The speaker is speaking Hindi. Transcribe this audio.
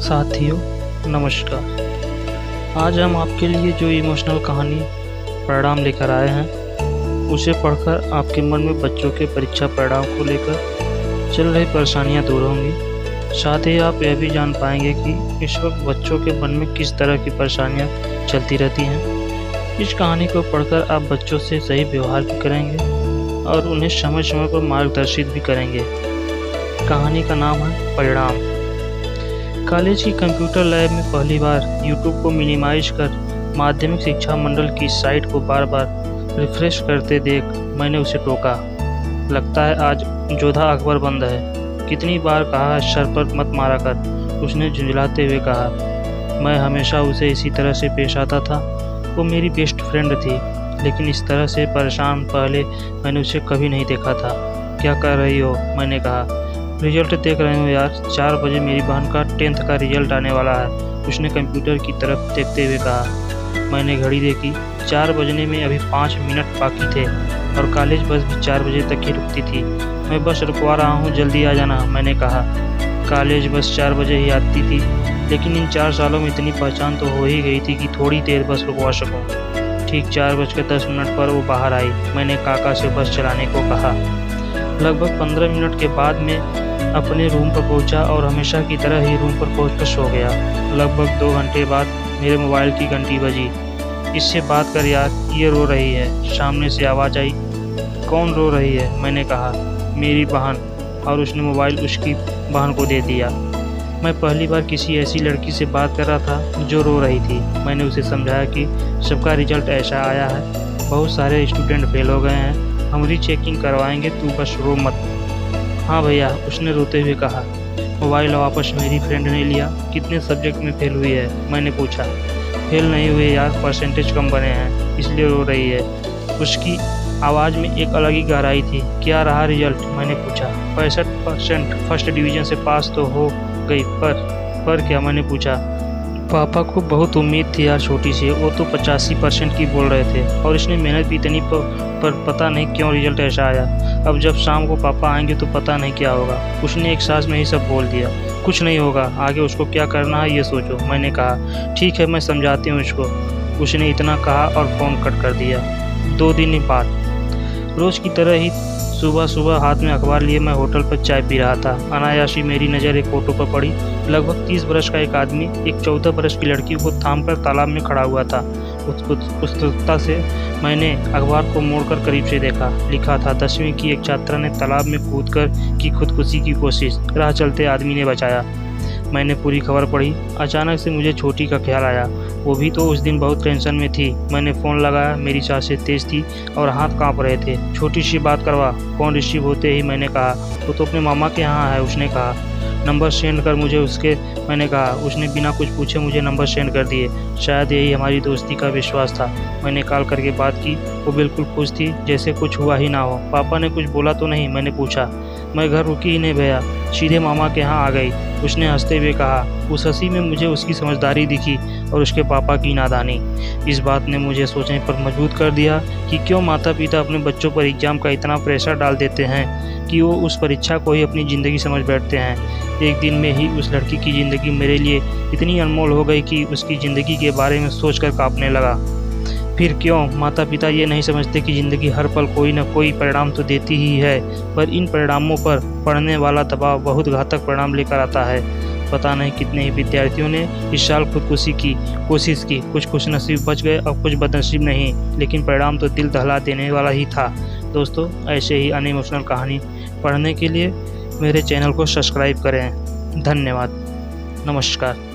साथियों नमस्कार। आज हम आपके लिए जो इमोशनल कहानी परिणाम लेकर आए हैं उसे पढ़कर आपके मन में बच्चों के परीक्षा परिणाम को लेकर चल रही परेशानियां दूर होंगी। साथ ही आप यह भी जान पाएंगे कि इस वक्त बच्चों के मन में किस तरह की परेशानियां चलती रहती हैं। इस कहानी को पढ़कर आप बच्चों से सही व्यवहार भी करेंगे और उन्हें समय समय पर मार्गदर्शित भी करेंगे। कहानी का नाम है परिणाम। कॉलेज की कंप्यूटर लैब में पहली बार यूट्यूब को मिनिमाइज कर माध्यमिक शिक्षा मंडल की साइट को बार बार रिफ्रेश करते देख मैंने उसे टोका। लगता है आज जोधा अकबर बंद है। कितनी बार कहा है सर पर मत मारा कर, उसने झुंझलाते हुए कहा। मैं हमेशा उसे इसी तरह से पेश आता था। वो मेरी बेस्ट फ्रेंड थी, लेकिन इस तरह से परेशान पहले मैंने उसे कभी नहीं देखा था। क्या कर रही हो, मैंने कहा। रिजल्ट देख रहे हो यार, 4 बजे मेरी बहन का 10th का रिजल्ट आने वाला है, उसने कंप्यूटर की तरफ देखते हुए कहा। मैंने घड़ी देखी, 4 बजने में अभी 5 मिनट बाकी थे और कॉलेज बस भी 4 बजे तक ही रुकती थी। मैं बस रुकवा रहा हूँ, जल्दी आ जाना, मैंने कहा। कॉलेज बस 4 बजे ही आती थी, लेकिन इन 4 सालों में इतनी पहचान तो हो ही गई थी कि थोड़ी देर बस रुकवा सकूँ। ठीक 4:10 पर वो बाहर आई। मैंने काका से बस चलाने को कहा। लगभग 15 मिनट के बाद मैं अपने रूम पर पहुंचा और हमेशा की तरह ही रूम पर पहुंचकर सो गया। लगभग 2 घंटे बाद मेरे मोबाइल की घंटी बजी। इससे बात कर यार, ये रो रही है, सामने से आवाज़ आई। कौन रो रही है, मैंने कहा। मेरी बहन, और उसने मोबाइल उसकी बहन को दे दिया। मैं पहली बार किसी ऐसी लड़की से बात कर रहा था जो रो रही थी। मैंने उसे समझाया कि सबका रिजल्ट ऐसा आया है, बहुत सारे स्टूडेंट फेल हो गए हैं, हम रीचेकिंग करवाएंगे, तू बस रो मत। हाँ भैया, उसने रोते हुए कहा। मोबाइल वापस मेरी फ्रेंड ने लिया। कितने सब्जेक्ट में फेल हुई है, मैंने पूछा। फेल नहीं हुए यार, परसेंटेज कम बने हैं, इसलिए रो रही है। उसकी आवाज़ में एक अलग ही गहराई थी। क्या रहा रिजल्ट, मैंने पूछा। 65% फर्स्ट डिवीज़न से पास तो हो गई, पर क्या, मैंने पूछा। पापा को बहुत उम्मीद थी यार छोटी सी, वो तो 85% की बोल रहे थे और इसने मेहनत भी इतनी पर पता नहीं क्यों रिजल्ट ऐसा आया। अब जब शाम को पापा आएंगे तो पता नहीं क्या होगा। उसने एक सांस में ही सब बोल दिया। कुछ नहीं होगा, आगे उसको क्या करना है ये सोचो, मैंने कहा। ठीक है, मैं समझाती हूँ इसको, उसने इतना कहा और फ़ोन कट कर दिया। 2 दिन बाद रोज़ की तरह ही सुबह सुबह हाथ में अखबार लिए मैं होटल पर चाय पी रहा था। अनायासी मेरी नज़र एक फोटो पर पड़ी। लगभग 30 बरस का एक आदमी एक 14 बरस की लड़की को थामकर तालाब में खड़ा हुआ था। उत्सुकता से मैंने अखबार को मोड़कर करीब से देखा। लिखा था, 10वीं की एक छात्रा ने तालाब में कूदकर की खुदकुशी की कोशिश, राह चलते आदमी ने बचाया। मैंने पूरी खबर पढ़ी। अचानक से मुझे छोटी का ख्याल आया। वो भी तो उस दिन बहुत टेंशन में थी। मैंने फ़ोन लगाया, मेरी सांसें तेज़ थी और हाथ कांप रहे थे। छोटी सी बात करवा। फ़ोन रिसीव होते ही मैंने कहा, वो तो अपने मामा के यहाँ है, उसने कहा। नंबर सेंड कर मुझे उसके, मैंने कहा। उसने बिना कुछ पूछे मुझे नंबर सेंड कर दिए। शायद यही हमारी दोस्ती का विश्वास था। मैंने कॉल करके बात की। वो बिल्कुल खुश थी, जैसे कुछ हुआ ही ना हो। पापा ने कुछ बोला तो नहीं, मैंने पूछा। मैं घर रुकी ही नहीं भैया, सीधे मामा के यहाँ आ गई, उसने हंसते हुए कहा। उस हंसी में मुझे उसकी समझदारी दिखी और उसके पापा की नादानी। इस बात ने मुझे सोचने पर मजबूर कर दिया कि क्यों माता पिता अपने बच्चों पर एग्ज़ाम का इतना प्रेशर डाल देते हैं कि वो उस परीक्षा को ही अपनी ज़िंदगी समझ बैठते हैं। एक दिन में ही उस लड़की की ज़िंदगी मेरे लिए इतनी अनमोल हो गई कि उसकी ज़िंदगी के बारे में सोचकर कांपने लगा। फिर क्यों माता पिता ये नहीं समझते कि ज़िंदगी हर पल कोई न कोई परिणाम तो देती ही है, पर इन परिणामों पर पड़ने वाला दबाव बहुत घातक परिणाम लेकर आता है। पता नहीं कितने ही विद्यार्थियों ने इस साल खुदकुशी की कोशिश की। कुछ खुशनसीब बच गए और कुछ बदनसीब नहीं, लेकिन परिणाम तो दिल दहला देने वाला ही था। दोस्तों, ऐसे ही अनइमोशनल कहानी पढ़ने के लिए मेरे चैनल को सब्सक्राइब करें। धन्यवाद, नमस्कार।